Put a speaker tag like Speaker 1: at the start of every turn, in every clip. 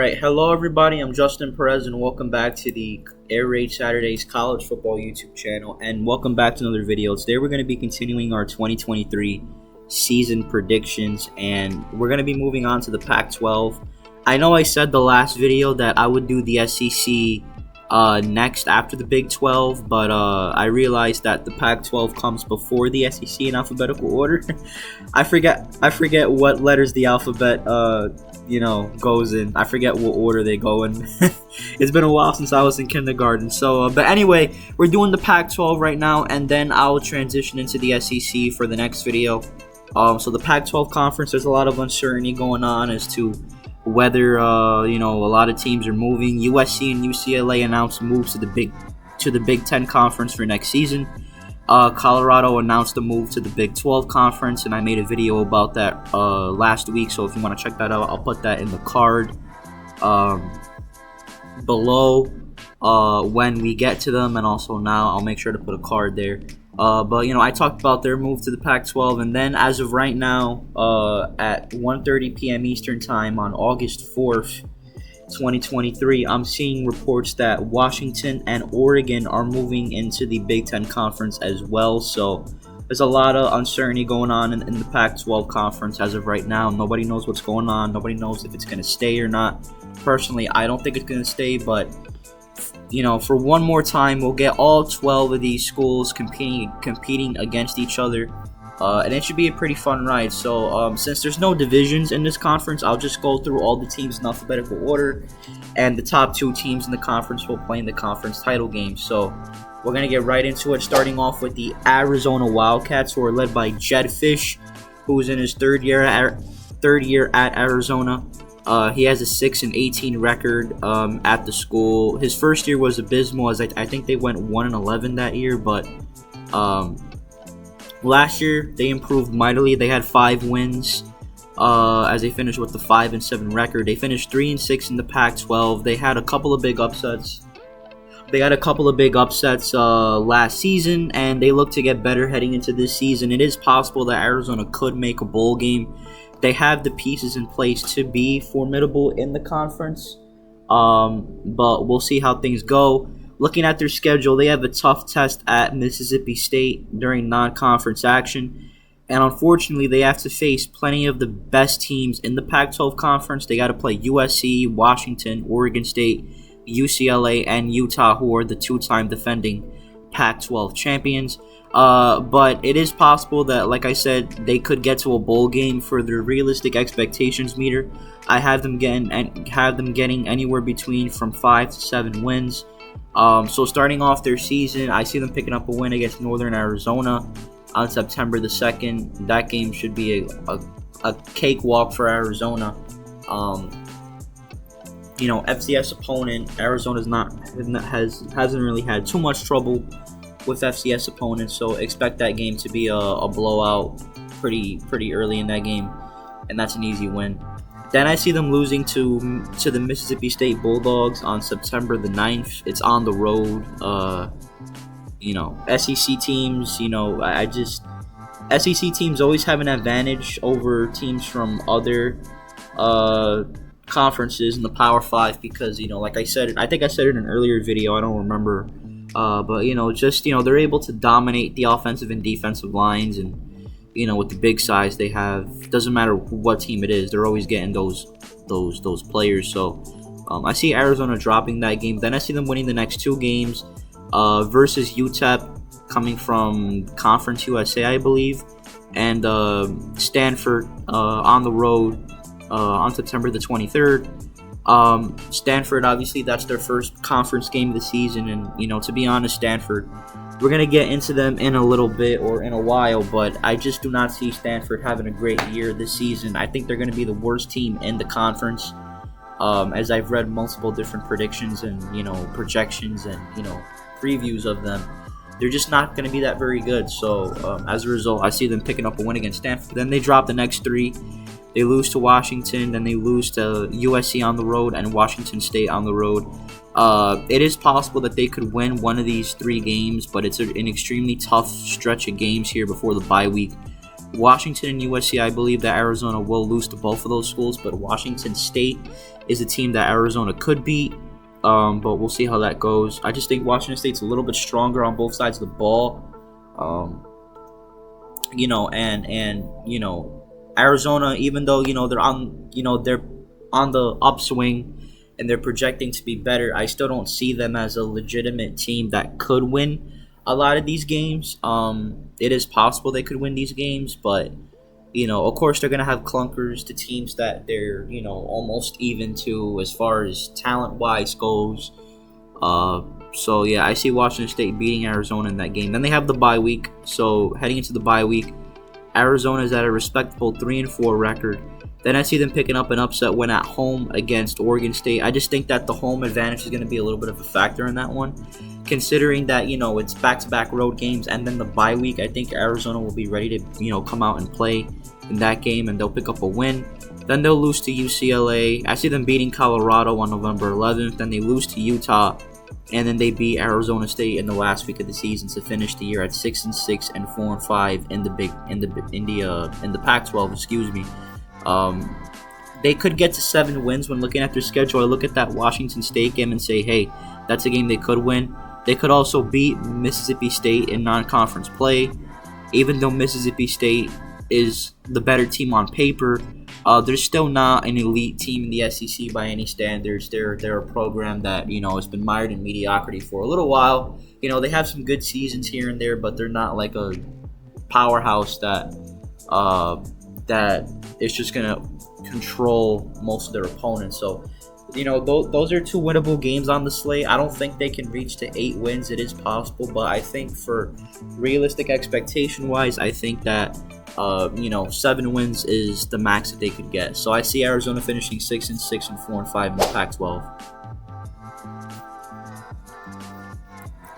Speaker 1: Alright, hello everybody, I'm Justin Perez and welcome back to the Air Raid Saturdays College Football YouTube channel and welcome back to another video. Today we're going to be continuing our 2023 season predictions and we're going to be moving on to the Pac-12. I know I said the last video that I would do the SEC next after the Big 12, but I realized that the Pac-12 comes before the SEC in alphabetical order. I forget what letters the alphabet goes in. I forget what order they go in. It's been a while since I was in kindergarten. So but anyway, we're doing the Pac-12 right now, and then I'll transition into the SEC for the next video. So the Pac-12 conference, there's a lot of uncertainty going on as to whether a lot of teams are moving. USC and UCLA announced moves to the Big 10 conference for next season. Colorado announced a move to the Big 12 conference, and I made a video about that last week. So if you want to check that out, I'll put that in the card below when we get to them, and also now I'll make sure to put a card there. But I talked about their move to the Pac-12, and then as of right now, at 1:30 p.m. Eastern Time on August 4th, 2023, I'm seeing reports that Washington and Oregon are moving into the Big 10 conference as well. So there's a lot of uncertainty going on in the Pac-12 conference as of right now. Nobody knows what's going on. Nobody knows if it's going to stay or not. Personally, I don't think it's going to stay, but for one more time, we'll get all 12 of these schools competing against each other, and it should be a pretty fun ride. So since there's no divisions in this conference, I'll just go through all the teams in alphabetical order, and the top two teams in the conference will play in the conference title game. So we're going to get right into it, starting off with the Arizona Wildcats, who are led by Jedd Fisch, who's in his third year at Arizona. He has a 6-18 record at the school. His first year was abysmal, as I think they went 1-11 that year, but last year they improved mightily. They had 5 wins as they finished with the 5-7 record. They finished 3-6 in the Pac-12. They had a couple of big upsets. Last season, and they look to get better heading into this season. It is possible that Arizona could make a bowl game. They have the pieces in place to be formidable in the conference, but we'll see how things go. Looking at their schedule, they have a tough test at Mississippi State during non-conference action, and unfortunately, they have to face plenty of the best teams in the Pac-12 conference. They got to play USC, Washington, Oregon State, UCLA, and Utah, who are the two-time defending Pac-12 champions. But it is possible that, like I said, they could get to a bowl game. For their realistic expectations meter, I have them getting anywhere between from 5 to 7 wins. So starting off their season, I see them picking up a win against Northern Arizona on September the 2nd. That game should be a cakewalk for Arizona. FCS opponent. Arizona's hasn't really had too much trouble with FCS opponents, so expect that game to be a blowout pretty early in that game, and that's an easy win. Then I see them losing to the Mississippi State Bulldogs on September the 9th. It's on the road. SEC teams, SEC teams always have an advantage over teams from other conferences in the Power 5 because, like I said, I think I said it in an earlier video, I don't remember. But they're able to dominate the offensive and defensive lines, and with the big size they have, doesn't matter what team it is, they're always getting those players. So I see Arizona dropping that game. Then I see them winning the next 2 games versus UTEP, coming from Conference USA, I believe, and Stanford on the road on September the 23rd. Stanford, obviously, that's their first conference game of the season, and to be honest, Stanford, we're gonna get into them in a little bit or in a while, but I just do not see Stanford having a great year this season. I think they're gonna be the worst team in the conference, as I've read multiple different predictions and projections and previews of them. They're just not gonna be that very good. So as a result, I see them picking up a win against Stanford. Then they drop the next 3. They lose to Washington, then they lose to USC on the road and Washington State on the road. It is possible that they could win one of these 3 games, but it's an extremely tough stretch of games here before the bye week. Washington and USC, I believe that Arizona will lose to both of those schools, but Washington State is a team that Arizona could beat. But we'll see how that goes. I just think Washington State's a little bit stronger on both sides of the ball. Arizona, even though they're on the upswing and they're projecting to be better, I still don't see them as a legitimate team that could win a lot of these games. It is possible they could win these games, but of course they're gonna have clunkers to teams that they're almost even to as far as talent wise goes. So yeah, I see Washington State beating Arizona in that game. Then they have the bye week. So heading into the bye week, Arizona is at a respectable 3-4 record. Then I see them picking up an upset win at home against Oregon State. I just think that the home advantage is going to be a little bit of a factor in that one. Considering that, it's back-to-back road games and then the bye week, I think Arizona will be ready to, come out and play in that game and they'll pick up a win. Then they'll lose to UCLA. I see them beating Colorado on November 11th. Then they lose to Utah. And then they beat Arizona State in the last week of the season to finish the year at 6-6 and 4-5 in the Pac-12. Excuse me. They could get to 7 wins when looking at their schedule. I look at that Washington State game and say, hey, that's a game they could win. They could also beat Mississippi State in non-conference play. Even though Mississippi State is the better team on paper, they're still not an elite team in the SEC by any standards. They're a program that has been mired in mediocrity for a little while. They have some good seasons here and there, but they're not like a powerhouse that is just gonna control most of their opponents. So those are 2 winnable games on the slate. I don't think they can reach to 8 wins. It is possible, but I think for realistic expectation wise, I think that 7 wins is the max that they could get. So I see Arizona finishing 6-6 and 4-5 in the Pac-12.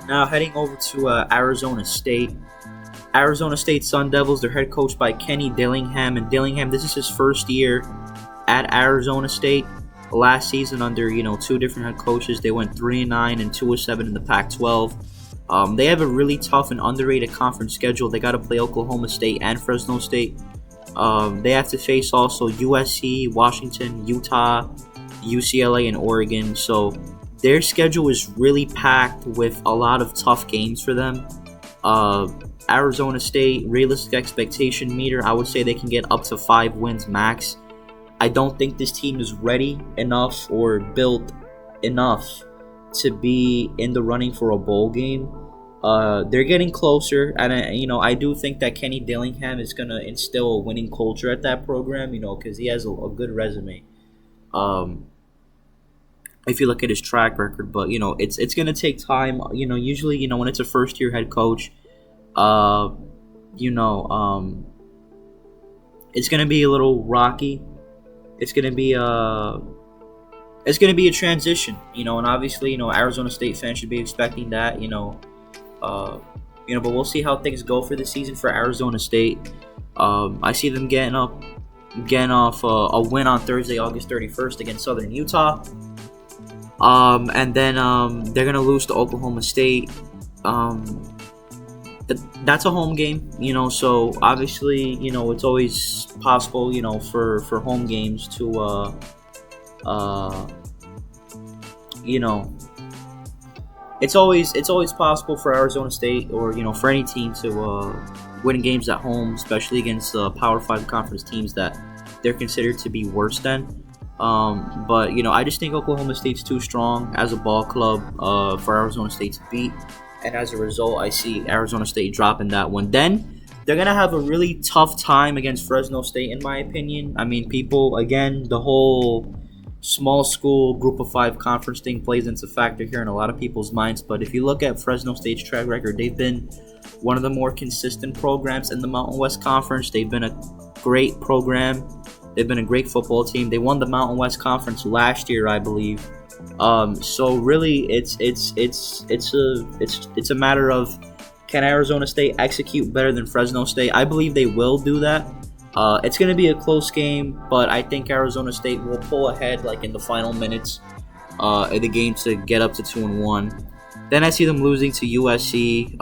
Speaker 1: Now heading over to Arizona State. Arizona State Sun Devils, they're head coached by Kenny Dillingham. And Dillingham, this is his first year at Arizona State. Last season under, 2 different head coaches, they went 3-9 and 2-7 in the Pac-12. They have a really tough and underrated conference schedule. They got to play Oklahoma State and Fresno State. They have to face also USC, Washington, Utah, UCLA, and Oregon. So their schedule is really packed with a lot of tough games for them. Arizona State, realistic expectation meter, I would say they can get up to 5 wins max. I don't think this team is ready enough or built enough to be in the running for a bowl game. They're getting closer, and I do think that Kenny Dillingham is going to instill a winning culture at that program, because he has a good resume. If you look at his track record, but it's going to take time. Usually, when it's a first-year head coach, it's going to be a little rocky. It's going to be a transition, and obviously, Arizona State fans should be expecting that, but we'll see how things go for the season for Arizona State. I see them getting off a win on Thursday, August 31st against Southern Utah. And then they're going to lose to Oklahoma State. That's a home game, so obviously, it's always possible, for home games to, it's always possible for Arizona State or, for any team to win games at home, especially against Power 5 conference teams that they're considered to be worse than. But, I just think Oklahoma State's too strong as a ball club for Arizona State to beat. And as a result, I see Arizona State dropping that one. Then they're going to have a really tough time against Fresno State, in my opinion. I mean, people, again, the whole small school group of 5 conference thing plays into factor here in a lot of people's minds. But if you look at Fresno State's track record, they've been one of the more consistent programs in the Mountain West Conference. They've been a great program. They've been a great football team. They won the Mountain West Conference last year, I believe. So really, it's a matter of, can Arizona State execute better than Fresno State? I believe they will do that. It's going to be a close game, but I think Arizona State will pull ahead like in the final minutes of the game to get up to 2-1. Then I see them losing to USC.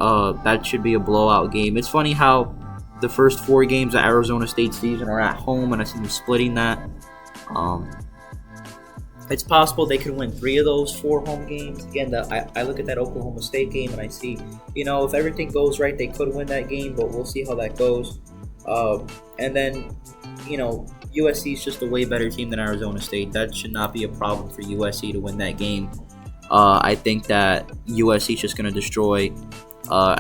Speaker 1: That should be a blowout game. It's funny how the first 4 games of Arizona State season are at home, and I see them splitting that. It's possible they could win 3 of those 4 home games. Again, I look at that Oklahoma State game and I see, if everything goes right, they could win that game, but we'll see how that goes. And then, USC is just a way better team than Arizona State. That should not be a problem for USC to win that game. I think that USC is just going to destroy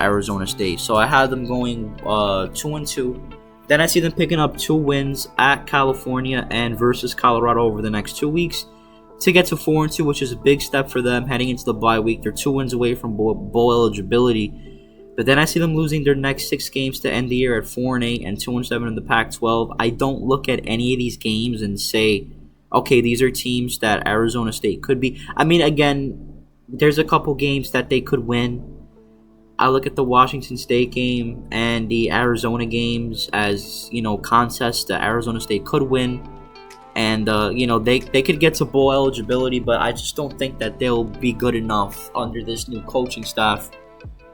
Speaker 1: Arizona State. So I had them going 2-2. Then I see them picking up 2 wins at California and versus Colorado over the next 2 weeks to get to 4-2, which is a big step for them heading into the bye week. They're 2 wins away from bowl eligibility. But then I see them losing their next 6 games to end the year at 4-8 and 2-7 in the Pac-12. I don't look at any of these games and say, okay, these are teams that Arizona State could be. I mean, again, there's a couple games that they could win. I look at the Washington State game and the Arizona games as, contests that Arizona State could win. And, they could get to bowl eligibility, but I just don't think that they'll be good enough under this new coaching staff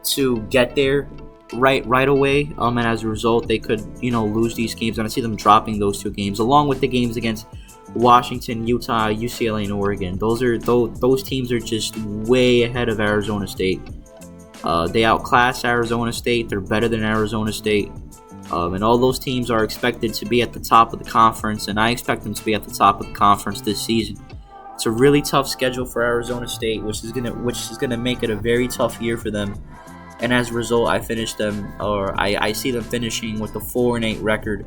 Speaker 1: to get there right away. And as a result, they could, lose these games. And I see them dropping those 2 games, along with the games against Washington, Utah, UCLA, and Oregon. Those teams are just way ahead of Arizona State. They outclass Arizona State. They're better than Arizona State. And all those teams are expected to be at the top of the conference, and I expect them to be at the top of the conference this season. It's a really tough schedule for Arizona State, which is gonna make it a very tough year for them. And as a result, I see them finishing with a 4-8 record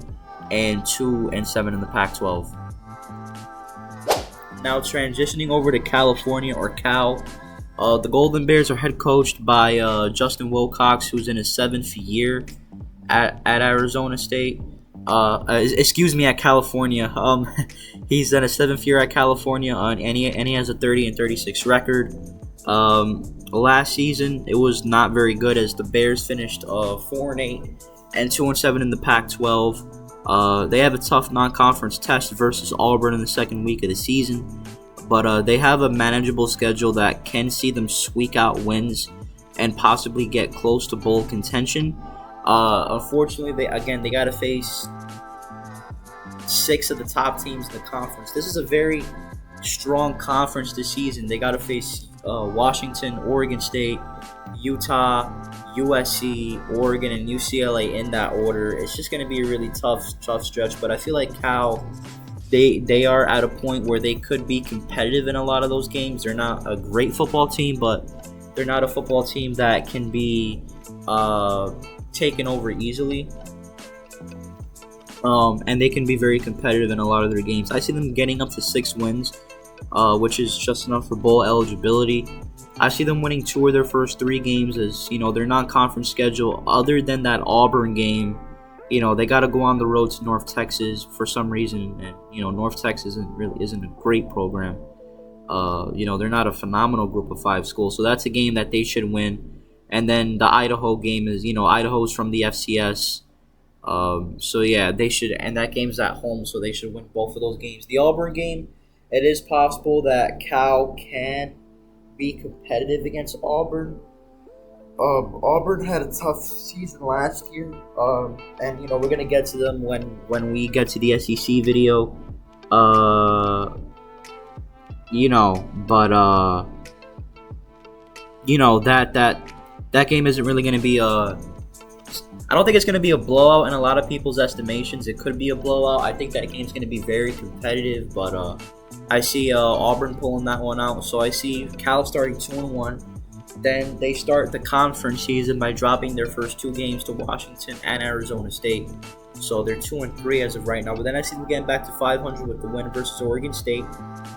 Speaker 1: and 2-7 in the Pac-12. Now transitioning over to California, or Cal. The Golden Bears are head coached by Justin Wilcox, who's in his 7th year at Arizona State. At California. He's in his 7th year at California, and he has a 30-36 record. Last season, it was not very good as the Bears finished 4-8 and 2-7 in the Pac-12. They have a tough non-conference test versus Auburn in the second week of the season, but they have a manageable schedule that can see them squeak out wins and possibly get close to bowl contention. Unfortunately, they got to face 6 of the top teams in the conference. This is a very strong conference this season. They got to face Washington, Oregon State, Utah, USC, Oregon, and UCLA in that order. It's just going to be a really tough stretch. But I feel like Cal, they are at a point where they could be competitive in a lot of those games. They're not a great football team, but they're not a football team that can be taken over easily. And they can be very competitive in a lot of their games. I see them getting up to 6 wins, which is just enough for bowl eligibility. I see them winning 2 of their first 3 games, as their non-conference schedule, other than that Auburn game, they got to go on the road to North Texas for some reason, and North Texas isn't a great program. They're not a phenomenal group of 5 schools, so that's a game that they should win. And then the Idaho game is, Idaho's from the FCS. So yeah, they should, and that game's at home, so they should win both of those games. The Auburn game, it is possible that Cal can be competitive against Auburn. Auburn had a tough season last year, and we're gonna get to them when we get to the SEC video. That game isn't really gonna be I don't think it's going to be a blowout in a lot of people's estimations. It could be a blowout. I think that game's going to be very competitive, but I see Auburn pulling that one out. So I see Cal starting 2-1. Then they start the conference season by dropping their first 2 games to Washington and Arizona State. So they're 2-3 as of right now. But then I see them getting back to 500 with the win versus Oregon State.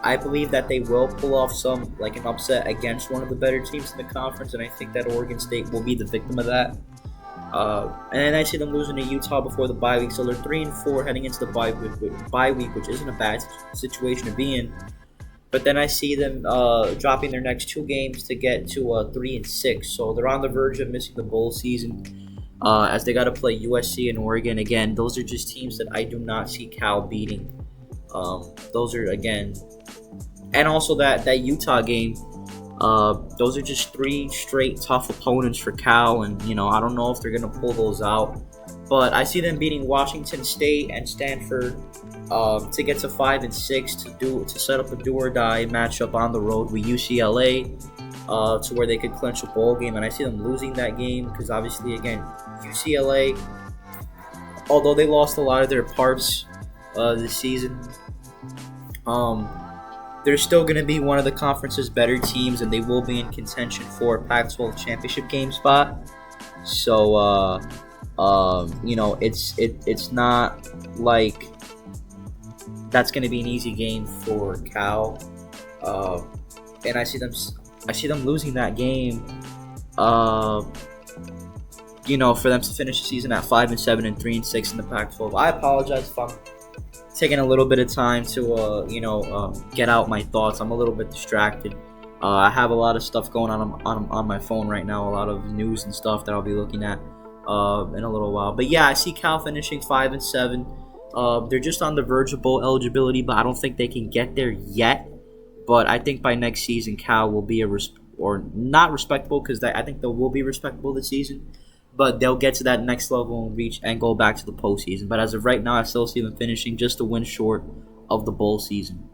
Speaker 1: I believe that they will pull off an upset against one of the better teams in the conference, and I think that Oregon State will be the victim of that. And then I see them losing to Utah before the bye week, so they're 3-4 heading into the bye week, which isn't a bad situation to be in. But then I see them dropping their next 2 games to get to 3-6, so they're on the verge of missing the bowl season, as they got to play USC and Oregon. Again, those are just teams that I do not see Cal beating. Those are, again, and also that Utah game. Those are just 3 straight tough opponents for Cal, and I don't know if they're gonna pull those out. But I see them beating Washington State and Stanford to get to 5-6 to set up a do or die matchup on the road with UCLA to where they could clinch a bowl game. And I see them losing that game because obviously, again, UCLA, although they lost a lot of their parts this season, they're still going to be one of the conference's better teams, and they will be in contention for a Pac-12 championship game spot. So, it's not like that's going to be an easy game for Cal, and I see them losing that game. For them to finish the season at 5-7 and 3-6 in the Pac-12. I apologize if I'm taking a little bit of time to get out my thoughts. I'm a little bit distracted. I have a lot of stuff going on my phone right now, a lot of news and stuff that I'll be looking at in a little while. But yeah, I see Cal finishing 5-7. They're just on the verge of bowl eligibility, but I don't think they can get there yet. But I think by next season, Cal will be not respectable, because I think they will be respectable this season. But they'll get to that next level and reach and go back to the postseason. But as of right now, I still see them finishing just a win short of the bowl season.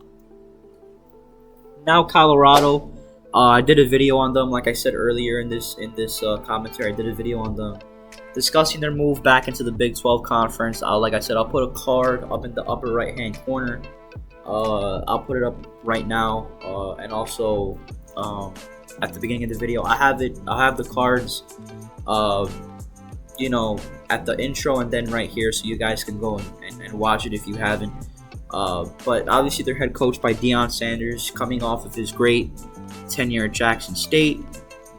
Speaker 1: Now Colorado, I did a video on them, like I said earlier in this commentary. I did a video on them discussing their move back into the Big 12 conference. Like I said, I'll put a card up in the upper right hand corner. I'll put it up right now, and also at the beginning of the video, I'll have the cards. At the intro and then right here, so you guys can go and watch it if you haven't. But obviously they're head coached by Deion Sanders, coming off of his great tenure at Jackson State.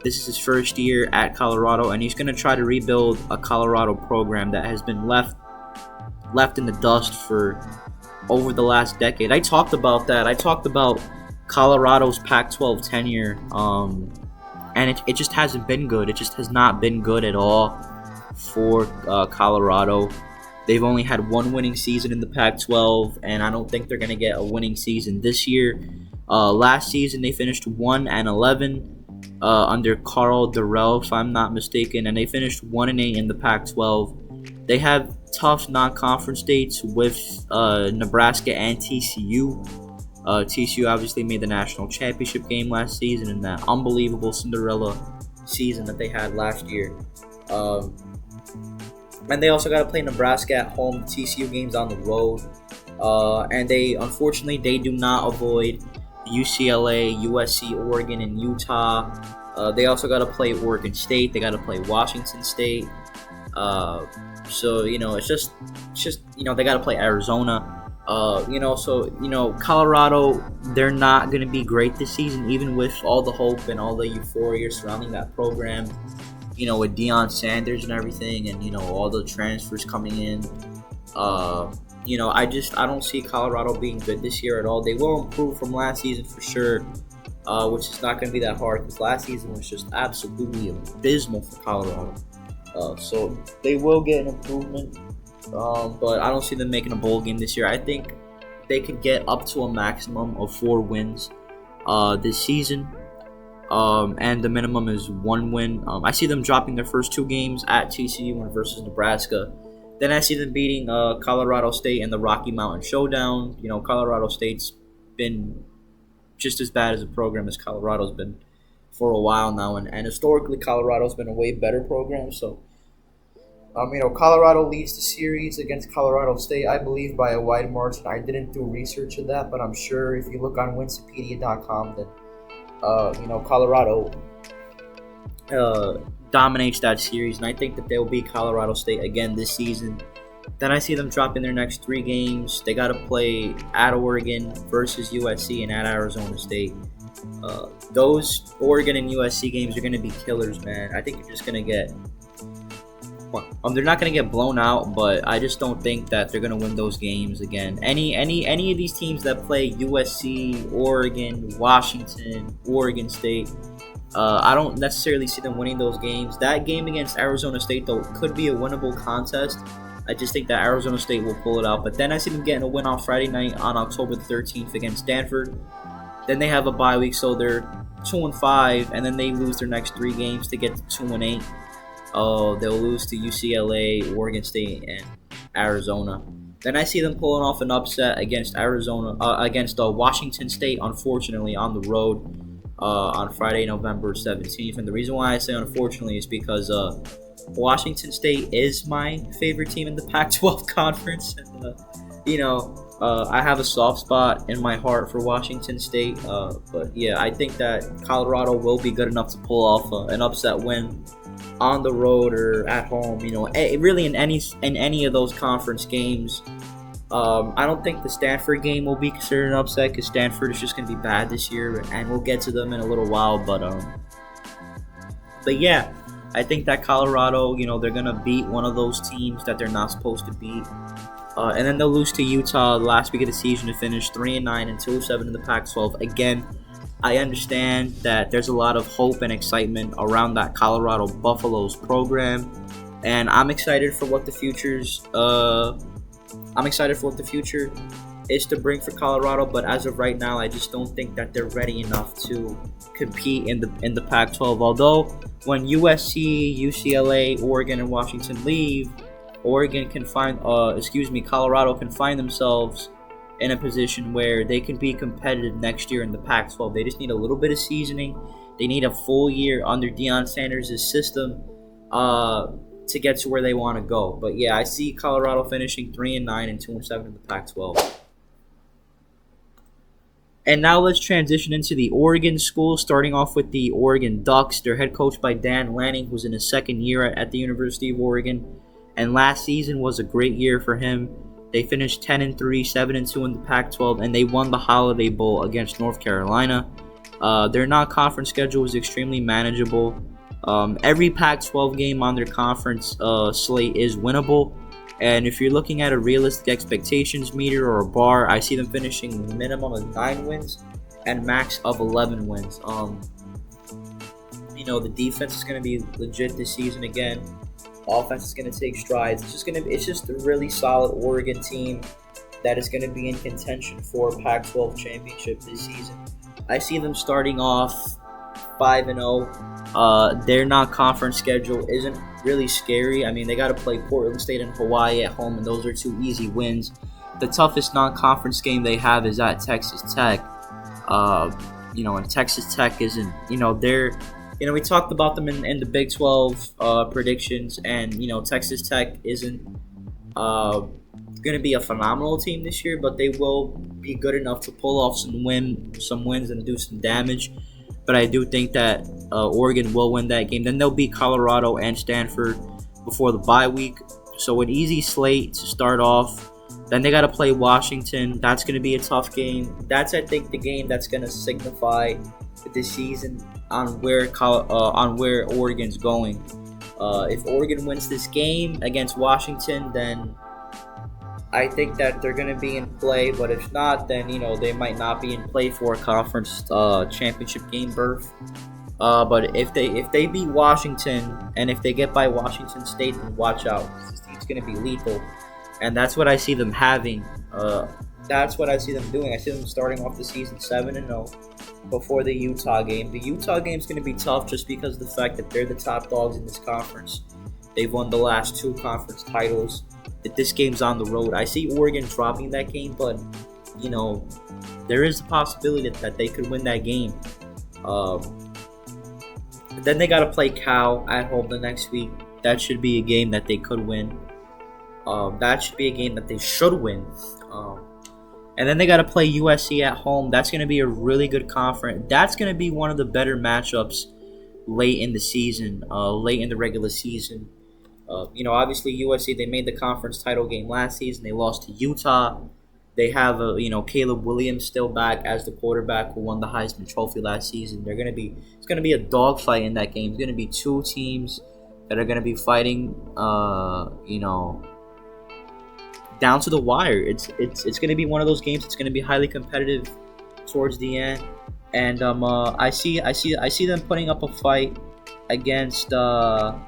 Speaker 1: This is his first year at Colorado, and he's going to try to rebuild a Colorado program that has been left in the dust for over the last decade. I talked about that. I talked about Colorado's Pac-12 tenure, and it just hasn't been good. It just has not been good at all for Colorado. They've only had one winning season in the Pac-12, and I don't think they're going to get a winning season this year. Last season, they finished 1-11 under Carl Durrell, if I'm not mistaken, and they finished 1-8 in the Pac-12. They have tough non-conference dates with Nebraska and TCU. TCU obviously made the national championship game last season in that unbelievable Cinderella season that they had last year. And they also got to play Nebraska at home, TCU games on the road. And they do not avoid UCLA, USC, Oregon, and Utah. They also got to play Oregon State. They got to play Washington State. So it's just they got to play Arizona. Colorado, they're not going to be great this season, even with all the hope and all the euphoria surrounding that program, with Deion Sanders and everything, and, all the transfers coming in. I don't see Colorado being good this year at all. They will improve from last season for sure, which is not going to be that hard, because last season was just absolutely abysmal for Colorado. So they will get an improvement. But I don't see them making a bowl game this year. I think they could get up to a maximum of 4 wins this season, and the minimum is 1 win. I see them dropping their first 2 games at TCU and versus Nebraska. Then I see them beating Colorado State in the Rocky Mountain Showdown. Colorado State's been just as bad as a program as Colorado's been for a while now, and historically Colorado's been a way better program. So Colorado leads the series against Colorado State, I believe, by a wide margin. I didn't do research of that, but I'm sure if you look on Wikipedia.com, then Colorado dominates that series, and I think that they'll beat Colorado State again this season. Then I see them dropping their next 3 games. They got to play at Oregon versus USC and at Arizona State. Those Oregon and USC games are going to be killers, man. I think you're just going to get... they're not going to get blown out, but I just don't think that they're going to win those games again. Any of these teams that play USC, Oregon, Washington, Oregon State, I don't necessarily see them winning those games. That game against Arizona State, though, could be a winnable contest. I just think that Arizona State will pull it out. But then I see them getting a win on Friday night on October 13th against Stanford. Then they have a bye week, so they're 2-5, and then they lose their next 3 games to get to 2-8. They'll lose to UCLA, Oregon State, and Arizona. Then I see them pulling off an upset against against Washington State, unfortunately, on the road on Friday, November 17th. And the reason why I say unfortunately is because Washington State is my favorite team in the Pac-12 conference. And, I have a soft spot in my heart for Washington State. But yeah, I think that Colorado will be good enough to pull off an upset win on the road or at home. Really in any of those conference games. I don't think the Stanford game will be considered an upset because Stanford is just going to be bad this year, and we'll get to them in a little while. But yeah, I think that Colorado, they're going to beat one of those teams that they're not supposed to beat. And then they'll lose to Utah the last week of the season to finish 3-9 and 2-7 in the Pac-12. Again, I understand that there's a lot of hope and excitement around that Colorado Buffaloes program, and I'm excited for what the future is to bring for Colorado. But as of right now, I just don't think that they're ready enough to compete in the Pac-12. Although when USC, UCLA, Oregon, and Washington leave, Colorado can find themselves in a position where they can be competitive next year in the Pac-12. They just need a little bit of seasoning. They need a full year under Deion Sanders' system to get to where they want to go. But yeah, I see Colorado finishing 3-9 and 2-7 in the Pac-12. And now let's transition into the Oregon school, starting off with the Oregon Ducks. They're head coached by Dan Lanning, who's in his second year at the University of Oregon. And last season was a great year for him. They finished 10-3, 7-2 in the Pac-12, and they won the Holiday Bowl against North Carolina. Their non-conference schedule was extremely manageable. Every Pac-12 game on their conference slate is winnable. And if you're looking at a realistic expectations meter or a bar, I see them finishing a minimum of 9 wins and max of 11 wins. The defense is going to be legit this season again. Offense is going to take strides. It's just a really solid Oregon team that is going to be in contention for a Pac-12 championship this season. I see them starting off 5-0. Their non-conference schedule isn't really scary. I mean, they got to play Portland State and Hawaii at home, and those are 2 easy wins. The toughest non-conference game they have is at Texas Tech. And Texas Tech isn't, we talked about them in the Big 12 predictions, and Texas Tech isn't going to be a phenomenal team this year, but they will be good enough to pull off some wins and do some damage. But I do think that Oregon will win that game. Then they'll beat Colorado and Stanford before the bye week, so an easy slate to start off. Then they got to play Washington. That's going to be a tough game. That's, I think, the game that's going to signify this season on where Oregon's going. If Oregon wins this game against Washington, then I think that they're going to be in play. But if not, then they might not be in play for a conference championship game berth. But if they beat Washington and if they get by Washington State, then watch out. This team's going to be lethal, and that's what I see them having. That's what I see them doing. I see them starting off the season 7-0 before the Utah game. The Utah game is going to be tough just because of the fact that they're the top dogs in this conference. They've won the last 2 conference titles. That this game's on the road. I see Oregon dropping that game, but there is a possibility that they could win that game. Then they got to play Cal at home the next week. That should be a game that they could win. That should be a game that they should win. And then they got to play USC at home. That's going to be a really good conference. That's going to be one of the better matchups late in the season, late in the regular season. Obviously USC, they made the conference title game last season. They lost to Utah. They have Caleb Williams still back as the quarterback who won the Heisman Trophy last season. It's going to be a dogfight in that game. It's going to be 2 teams that are going to be fighting, down to the wire. It's going to be one of those games. It's going to be highly competitive towards the end, and I see them putting up a fight against USC,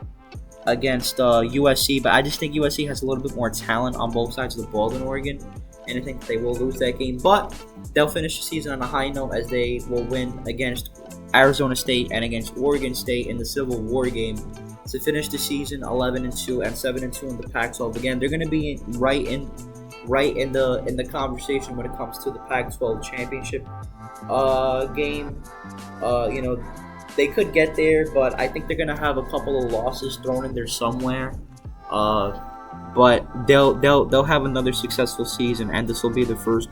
Speaker 1: but I just think USC has a little bit more talent on both sides of the ball than Oregon, and I think they will lose that game. But they'll finish the season on a high note as they will win against Arizona State and against Oregon State in the Civil War game to finish the season 11-2 and 7-2 in the Pac-12. Again, they're going to be right in the conversation when it comes to the Pac-12 championship game. They could get there, but I think they're going to have a couple of losses thrown in there somewhere. But they'll have another successful season, and this will be the first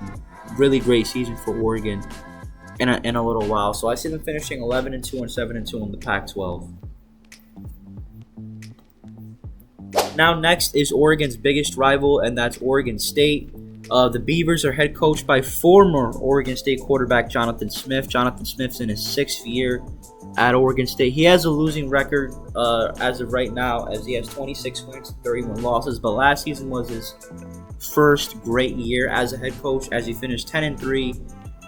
Speaker 1: really great season for Oregon in a little while. So I see them finishing 11-2 and 7-2 in the Pac-12. Now next is Oregon's biggest rival, and that's Oregon State. The Beavers are head coached by former Oregon State quarterback Jonathan Smith. Jonathan Smith's in his 6th year at Oregon State. He has a losing record as of right now, as he has 26 wins, 31 losses. But last season was his first great year as a head coach, as he finished 10-3.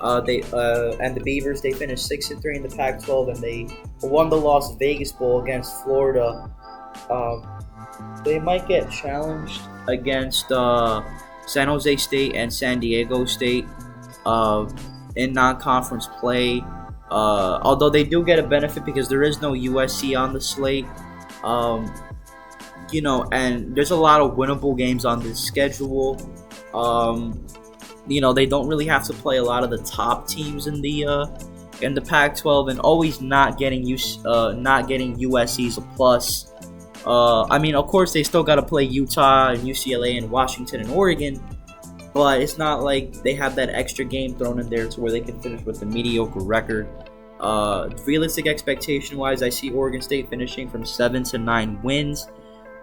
Speaker 1: And the Beavers, they finished 6-3 in the Pac-12, and they won the Las Vegas Bowl against Florida. They might get challenged against San Jose State and San Diego State in non-conference play. Although they do get a benefit because there is no USC on the slate. And there's a lot of winnable games on this schedule. They don't really have to play a lot of the top teams in the Pac-12, and always not getting USC's a plus. Of course, they still got to play Utah and UCLA and Washington and Oregon, but it's not like they have that extra game thrown in there to where they can finish with a mediocre record. Realistic expectation-wise, I see Oregon State finishing from 7 to 9 wins.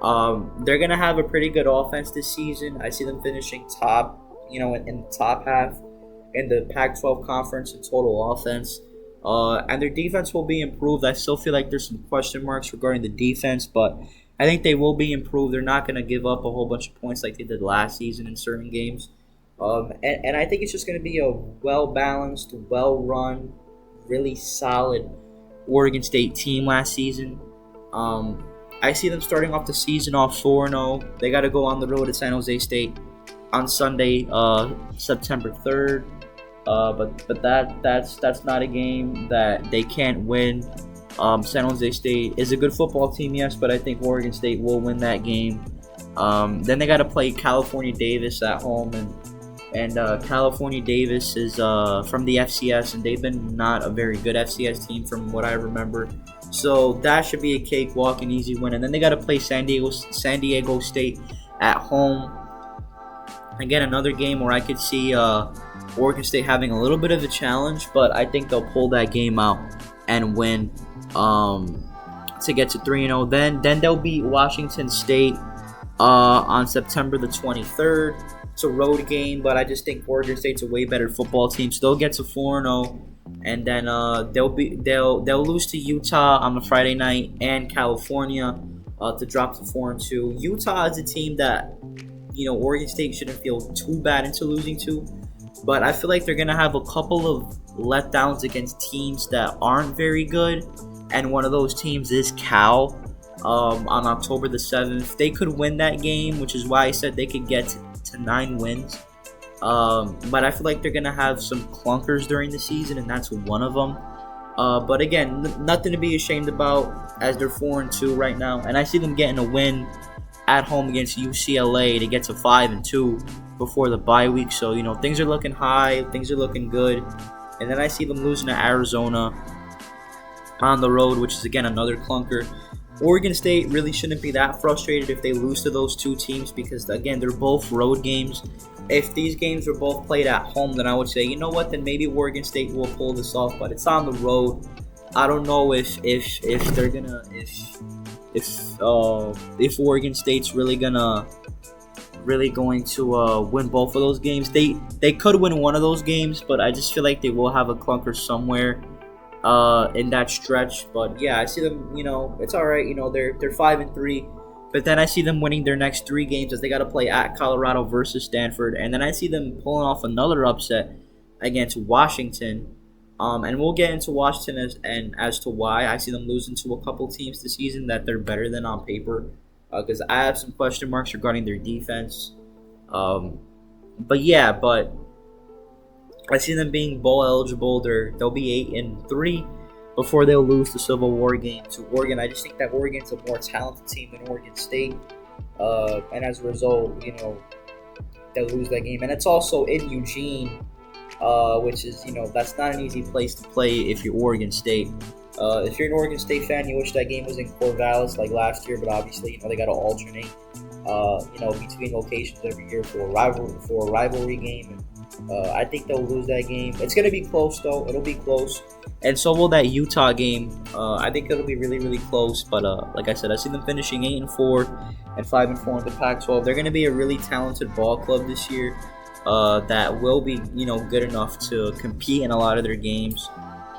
Speaker 1: They're going to have a pretty good offense this season. I see them finishing top, in the top half in the Pac-12 conference in total offense. And their defense will be improved. I still feel like there's some question marks regarding the defense, but I think they will be improved. They're not going to give up a whole bunch of points like they did last season in certain games. And I think it's just going to be a well-balanced, well-run, really solid Oregon State team last season. I see them starting off the season off 4-0. They got to go on the road at San Jose State on Sunday, September 3rd. But that's not a game that they can't win. San Jose State is a good football team, yes, but I think Oregon State will win that game. Then they got to play California Davis at home, and California Davis is from the FCS, and they've been not a very good FCS team from what I remember. So that should be a cakewalk, an easy win. And then they got to play San Diego State at home. Again, another game where I could see Oregon State having a little bit of a challenge, but I think they'll pull that game out and win to get to 3-0. Then they'll beat Washington State on September the 23rd. It's a road game, but I just think Oregon State's a way better football team, so they'll get to 4-0, and then they'll lose to Utah on the Friday night and California to drop to 4-2. Utah is a team that Oregon State shouldn't feel too bad into losing to, but I feel like they're gonna have a couple of letdowns against teams that aren't very good, and one of those teams is Cal on October the 7th. They could win that game, which is why I said they could get to 9 wins. But I feel like they're gonna have some clunkers during the season, and that's one of them. But again, nothing to be ashamed about, as they're 4-2 right now, and I see them getting a win at home against UCLA to get to 5-2 before the bye week. So things are looking high, things are looking good, and then I see them losing to Arizona on the road, which is again another clunker. Oregon State really shouldn't be that frustrated if they lose to those two teams, because again, they're both road games. If these games were both played at home, then I would say, then maybe Oregon State will pull this off, but it's on the road. I don't know if they're gonna if Oregon State's really going to win both of those games. They could win one of those games, but I just feel like they will have a clunker somewhere in that stretch. But yeah, I see them, it's all right. They're 5-3, but then I see them winning their next 3 games, as they got to play at Colorado versus Stanford, and then I see them pulling off another upset against Washington. And we'll get into Washington as to why I see them losing to a couple teams this season that they're better than on paper, because I have some question marks regarding their defense. But I see them being bowl eligible. They'll be 8-3. before they'll lose the Civil War game to Oregon. I just think that Oregon's a more talented team than Oregon State, and as a result, they'll lose that game. And it's also in Eugene, which is, that's not an easy place to play if you're Oregon State. If you're an Oregon State fan, you wish that game was in Corvallis like last year, but obviously, they got to alternate, between locations every year for a rivalry game. And I think they'll lose that game. It's going to be close, though. It'll be close. And so will that Utah game. I think it'll be really, really close. But like I said, I see them finishing 8-4 and 5-4 in the Pac-12. They're going to be a really talented ball club this year that will be, good enough to compete in a lot of their games.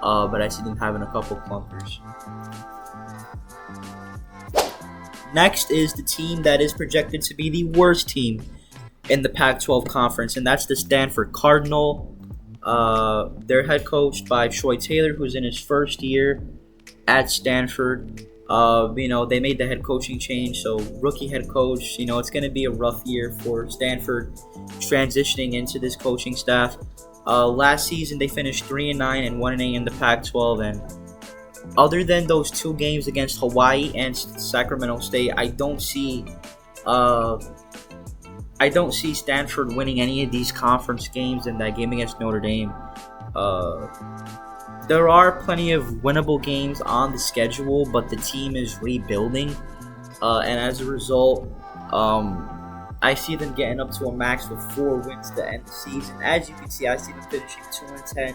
Speaker 1: But I see them having a couple clunkers. Next is the team that is projected to be the worst team in the Pac-12 conference, and that's the Stanford Cardinal. They're head coached by Troy Taylor, who's in his first year at Stanford. They made the head coaching change, so rookie head coach. It's going to be a rough year for Stanford transitioning into this coaching staff. Last season, they finished 3-9 and 1-8 in the Pac-12, and other than those two games against Hawaii and Sacramento State, I don't see Stanford winning any of these conference games. And that game against Notre Dame, there are plenty of winnable games on the schedule, but the team is rebuilding, and as a result, I see them getting up to a max of 4 wins to end the season. As you can see, I see them finishing 2-10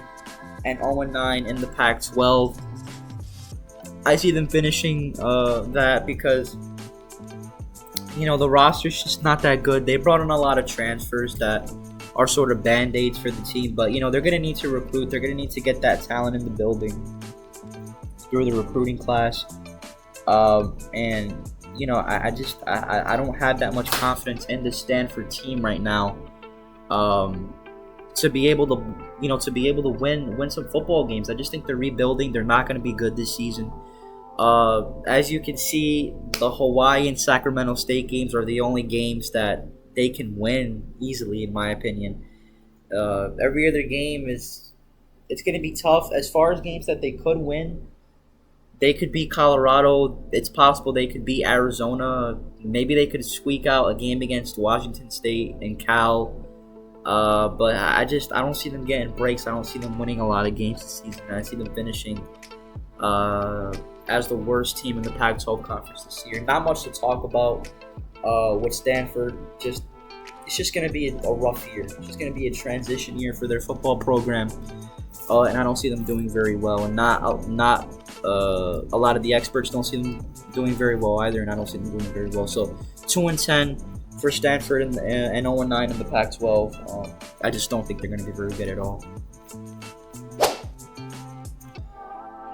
Speaker 1: and 0-9 in the Pac-12. I see them finishing that because, the roster's just not that good. They brought in a lot of transfers that are sort of band-aids for the team, but, they're going to need to recruit. They're going to need to get that talent in the building through the recruiting class. And I don't have that much confidence in the Stanford team right now to be able to win some football games. I just think they're rebuilding. They're not going to be good this season. As you can see, the Hawaii and Sacramento State games are the only games that they can win easily, in my opinion. Every other game it's going to be tough. As far as games that they could win, they could beat Colorado. It's possible they could beat Arizona. Maybe they could squeak out a game against Washington State and Cal. But I don't see them getting breaks. I don't see them winning a lot of games this season. I see them finishing as the worst team in the Pac-12 conference this year. Not much to talk about with Stanford. It's just going to be a rough year. It's just going to be a transition year for their football program. And I don't see them doing very well. And not a lot of the experts don't see them doing very well either, and I don't see them doing very well. So 2-10 for Stanford and 0-9 in the Pac-12. I just don't think they're going to be very good at all.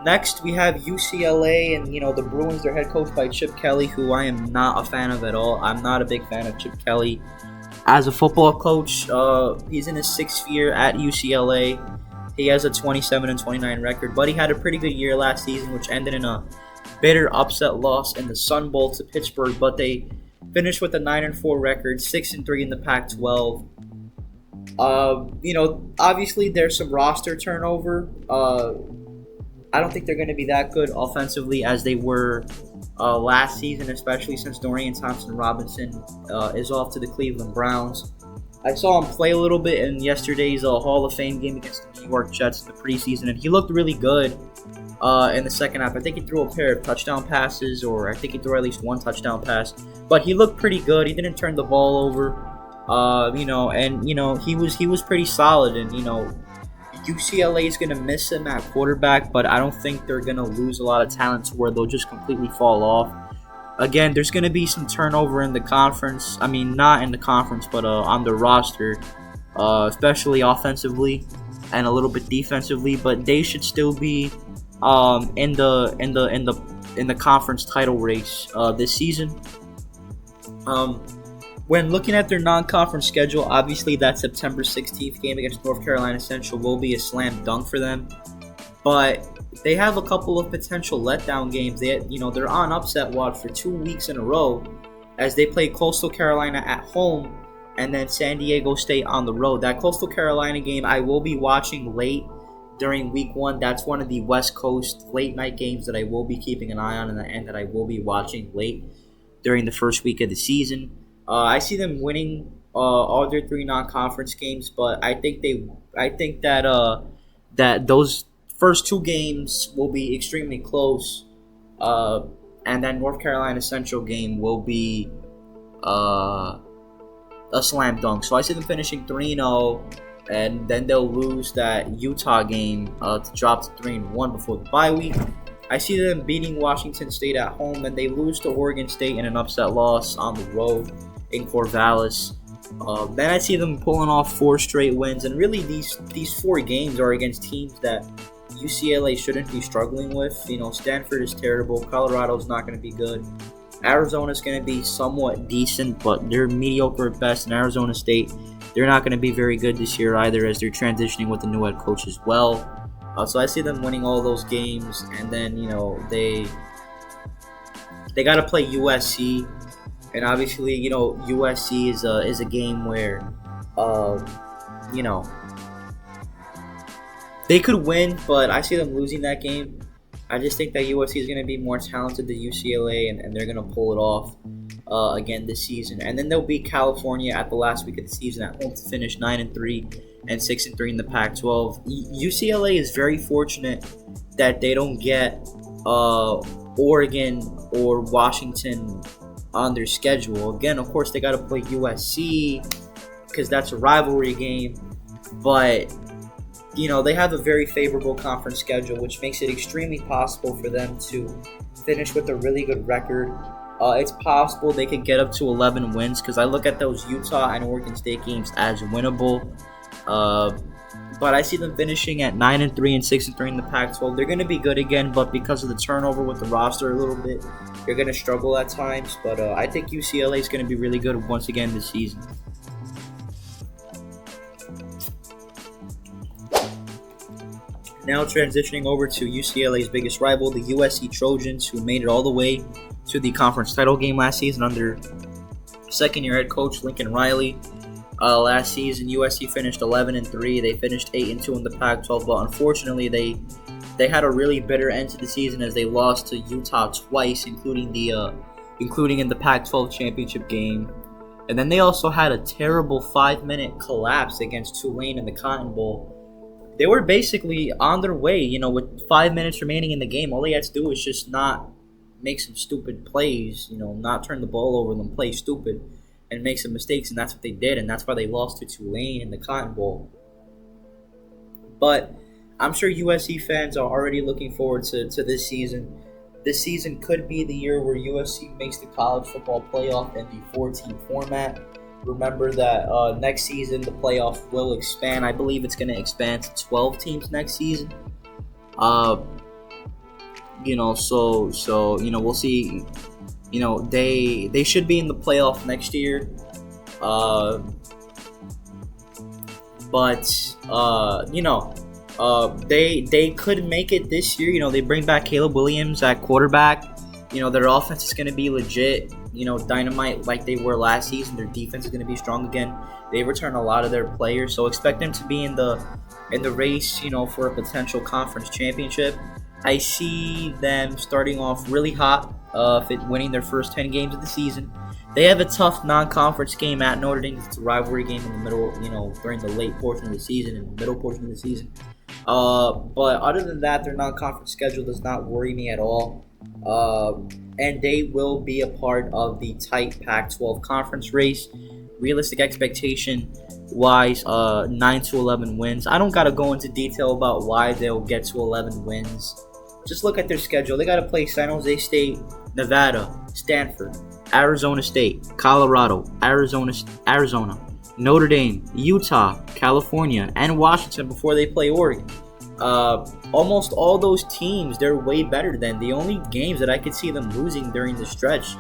Speaker 1: Next, we have UCLA and the Bruins. They're head coached by Chip Kelly, who I am not a fan of at all. I'm not a big fan of Chip Kelly as a football coach. He's in his 6th year at UCLA. He has a 27-29 record, but he had a pretty good year last season, which ended in a bitter upset loss in the Sun Bowl to Pittsburgh. But they finished with a 9-4 record, 6-3 in the Pac-12. Obviously there's some roster turnover. I don't think they're going to be that good offensively as they were last season, especially since Dorian Thompson-Robinson is off to the Cleveland Browns. I saw him play a little bit in yesterday's Hall of Fame game against the New York Jets in the preseason, and he looked really good in the second half. I think he threw a pair of touchdown passes, or I think he threw at least one touchdown pass. But he looked pretty good. He didn't turn the ball over, he was pretty solid. And UCLA is going to miss him at quarterback, but I don't think they're going to lose a lot of talent to where they'll just completely fall off. Again, there's going to be some turnover in the conference. I mean, not in the conference, but on the roster, especially offensively and a little bit defensively. But they should still be in the conference title race this season. When looking at their non-conference schedule, obviously that September 16th game against North Carolina Central will be a slam dunk for them. But they have a couple of potential letdown games. They're on upset watch for 2 weeks in a row as they play Coastal Carolina at home and then San Diego State on the road. That Coastal Carolina game I will be watching late during week 1. That's one of the West Coast late night games that I will be keeping an eye on and that I will be watching late during the first week of the season. I see them winning all their 3 non-conference games, but I think that those first 2 games will be extremely close, and that North Carolina Central game will be a slam dunk. So I see them finishing 3-0, and then they'll lose that Utah game to drop to 3-1 before the bye week. I see them beating Washington State at home, and they lose to Oregon State in an upset loss on the road in Corvallis. Then I see them pulling off 4 straight wins, and really these 4 games are against teams that UCLA shouldn't be struggling with. Stanford is terrible. Colorado's not going to be good. Arizona's going to be somewhat decent, but they're mediocre at best. And Arizona State, they're not going to be very good this year either, as they're transitioning with a new head coach as well. So I see them winning all those games, and then they got to play USC, and obviously USC is a game where they could win, but I see them losing that game. I just think that USC is going to be more talented than UCLA, and they're going to pull it off again this season. And then they'll beat California at the last week of the season at home to finish 9-3 and 6-3 in the Pac-12. UCLA is very fortunate that they don't get Oregon or Washington on their schedule. Again, of course, they got to play USC because that's a rivalry game, but they have a very favorable conference schedule, which makes it extremely possible for them to finish with a really good record. It's possible they could get up to 11 wins, because I look at those Utah and Oregon State games as winnable. But I see them finishing at 9-3 and 6-3 in the Pac-12. They're going to be good again, but because of the turnover with the roster a little bit, they're going to struggle at times. But I think UCLA is going to be really good once again this season. Now transitioning over to UCLA's biggest rival, the USC Trojans, who made it all the way to the conference title game last season under second-year head coach Lincoln Riley. Last season, USC finished 11-3. They finished 8-2 in the Pac-12, but unfortunately, they had a really bitter end to the season as they lost to Utah twice, including in the Pac-12 championship game. And then they also had a terrible 5-minute collapse against Tulane in the Cotton Bowl. They were basically on their way, with 5 minutes remaining in the game. All they had to do was just not make some stupid plays, not turn the ball over and play stupid and make some mistakes, and that's what they did, and that's why they lost to Tulane in the Cotton Bowl. But I'm sure USC fans are already looking forward to this season. This season could be the year where USC makes the college football playoff in the 4-team format. Remember that next season the playoff will expand. I believe it's going to expand to 12 teams next season. So we'll see. They should be in the playoff next year. They could make it this year. They bring back Caleb Williams at quarterback. Their offense is going to be legit. Dynamite like they were last season. Their defense is going to be strong again. They return a lot of their players, so expect them to be in the race, for a potential conference championship. I see them starting off really hot, winning their first 10 games of the season. They have a tough non-conference game at Notre Dame. It's a rivalry game in the middle, during the late portion of the season and the middle portion of the season. But other than that, their non-conference schedule does not worry me at all. And they will be a part of the tight Pac-12 conference race. Realistic expectation wise, 9-11 wins. I don't got to go into detail about why they'll get to 11 wins. Just look at their schedule. They got to play San Jose State, Nevada, Stanford, Arizona State, Colorado, Arizona, Notre Dame, Utah, California, and Washington before they play Oregon. Almost all those teams, they're way better than. The only games that I could see them losing during the stretch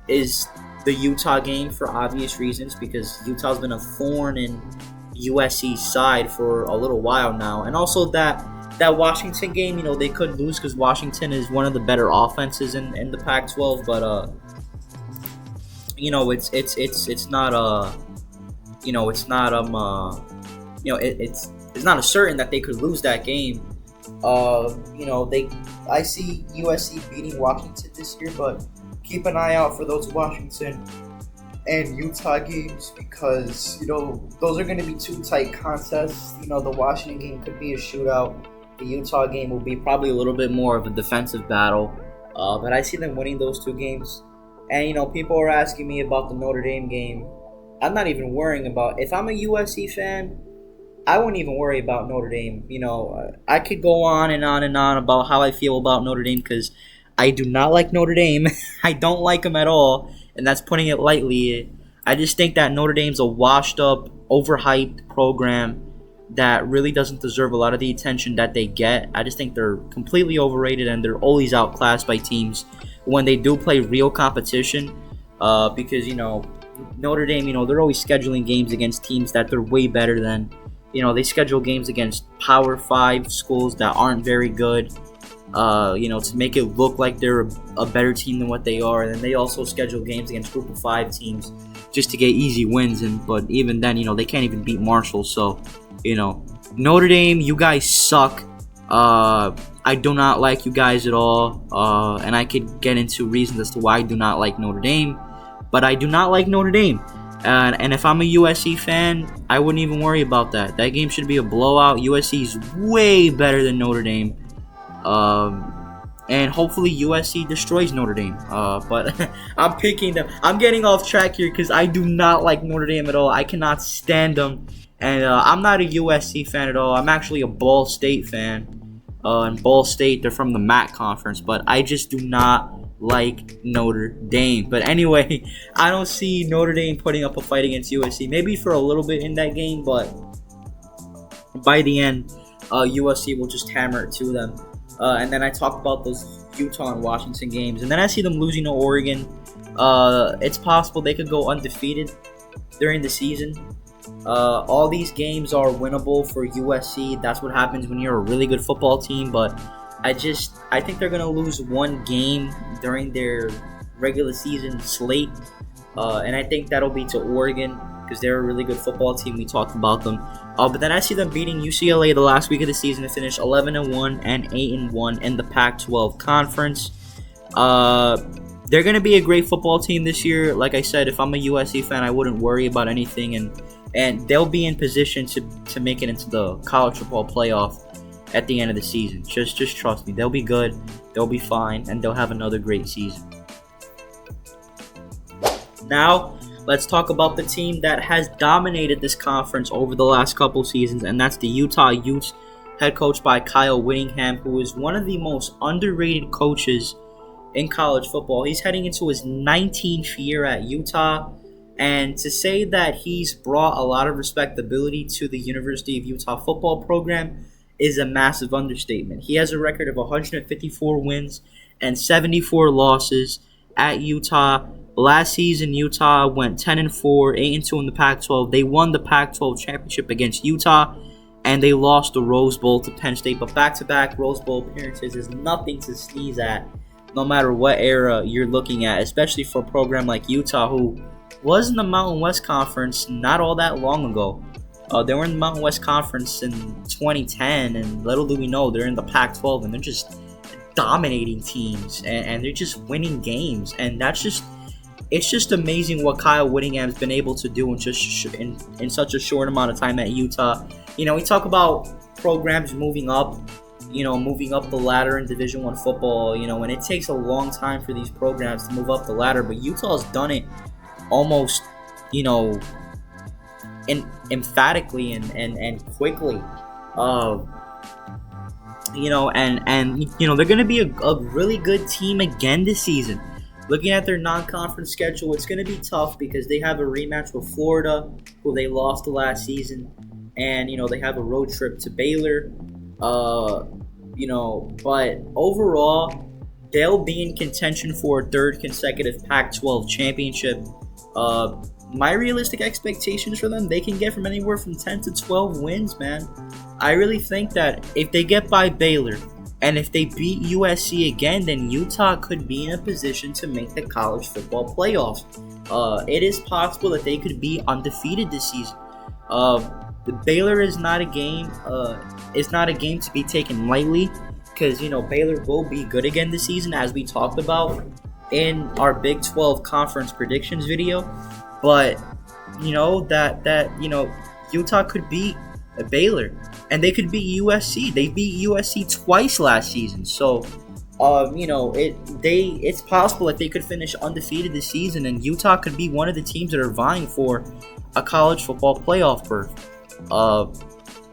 Speaker 1: is the Utah game, for obvious reasons, because Utah's been a thorn in USC's side for a little while now. And also that Washington game, they could lose because Washington is one of the better offenses in the Pac-12, but it's not a certain that they could lose that game. I see USC beating Washington this year, but keep an eye out for those Washington and Utah games because, those are going to be two tight contests. The Washington game could be a shootout. The Utah game will be probably a little bit more of a defensive battle. But I see them winning those two games. And, people are asking me about the Notre Dame game. I'm not even worrying about, if I'm a USC fan, I wouldn't even worry about Notre Dame. I could go on and on and on about how I feel about Notre Dame because I do not like Notre Dame. I don't like them at all, and that's putting it lightly. I just think that Notre Dame's a washed-up, overhyped program that really doesn't deserve a lot of the attention that they get. I just think they're completely overrated, and they're always outclassed by teams when they do play real competition because, Notre Dame, they're always scheduling games against teams that they're way better than. They schedule games against Power 5 schools that aren't very good, to make it look like they're a better team than what they are. And then they also schedule games against Group of 5 teams just to get easy wins. But even then, they can't even beat Marshall. So, Notre Dame, you guys suck. I do not like you guys at all. And I could get into reasons as to why I do not like Notre Dame. But I do not like Notre Dame. And if I'm a USC fan, I wouldn't even worry about that. That game should be a blowout. USC is way better than Notre Dame. And hopefully USC destroys Notre Dame. But I'm picking them. I'm getting off track here because I do not like Notre Dame at all. I cannot stand them. And I'm not a USC fan at all. I'm actually a Ball State fan. And Ball State, they're from the MAC conference. But I just do not like Notre Dame. But anyway, I don't see Notre Dame putting up a fight against USC. Maybe for a little bit in that game, but by the end, USC will just hammer it to them. And then I talk about those Utah and Washington games. And then I see them losing to Oregon. It's possible they could go undefeated during the season. All these games are winnable for USC. That's what happens when you're a really good football team. But I think they're going to lose one game during their regular season slate. And I think that'll be to Oregon because they're a really good football team. We talked about them. But then I see them beating UCLA the last week of the season to finish 11-1 and 8-1 in the Pac-12 conference. They're going to be a great football team this year. Like I said, if I'm a USC fan, I wouldn't worry about anything. And they'll be in position to make it into the college football playoff at the end of the season. Just trust me. They'll be good. They'll be fine. And they'll have another great season. Now, let's talk about the team that has dominated this conference over the last couple seasons, and that's the Utah Utes, head coached by Kyle Whittingham, who is one of the most underrated coaches in college football. He's heading into his 19th year at Utah, and to say that he's brought a lot of respectability to the University of Utah football program is a massive understatement. He has a record of 154 wins and 74 losses at Utah. Last season, Utah went 10-4, 8-2 in the Pac-12. They won the Pac-12 championship against Utah, and they lost the Rose Bowl to Penn State. But back-to-back Rose Bowl appearances is nothing to sneeze at, no matter what era you're looking at, especially for a program like Utah, who was in the Mountain West Conference not all that long ago. They were in the Mountain West Conference in 2010, and little do we know, they're in the Pac-12, and they're just dominating teams, and they're just winning games, and it's just amazing what Kyle Whittingham's been able to do in such a short amount of time at Utah. We talk about programs moving up the ladder in Division I football, and it takes a long time for these programs to move up the ladder, but Utah's done it almost, emphatically and quickly. They're going to be a really good team again this season. Looking at their non-conference schedule, it's going to be tough because they have a rematch with Florida, who they lost the last season, and they have a road trip to Baylor. But overall, they'll be in contention for a third consecutive Pac-12 championship. My realistic expectations for them, they can get from anywhere from 10 to 12 wins, man. I really think that if they get by Baylor, and if they beat USC again, then Utah could be in a position to make the college football playoffs. It is possible that they could be undefeated this season. The Baylor is not a game. It's not a game to be taken lightly, because Baylor will be good again this season, as we talked about in our Big 12 conference predictions video. But Utah could beat Baylor, and they could beat USC. They beat USC twice last season, so it's possible that they could finish undefeated this season, and Utah could be one of the teams that are vying for a college football playoff berth.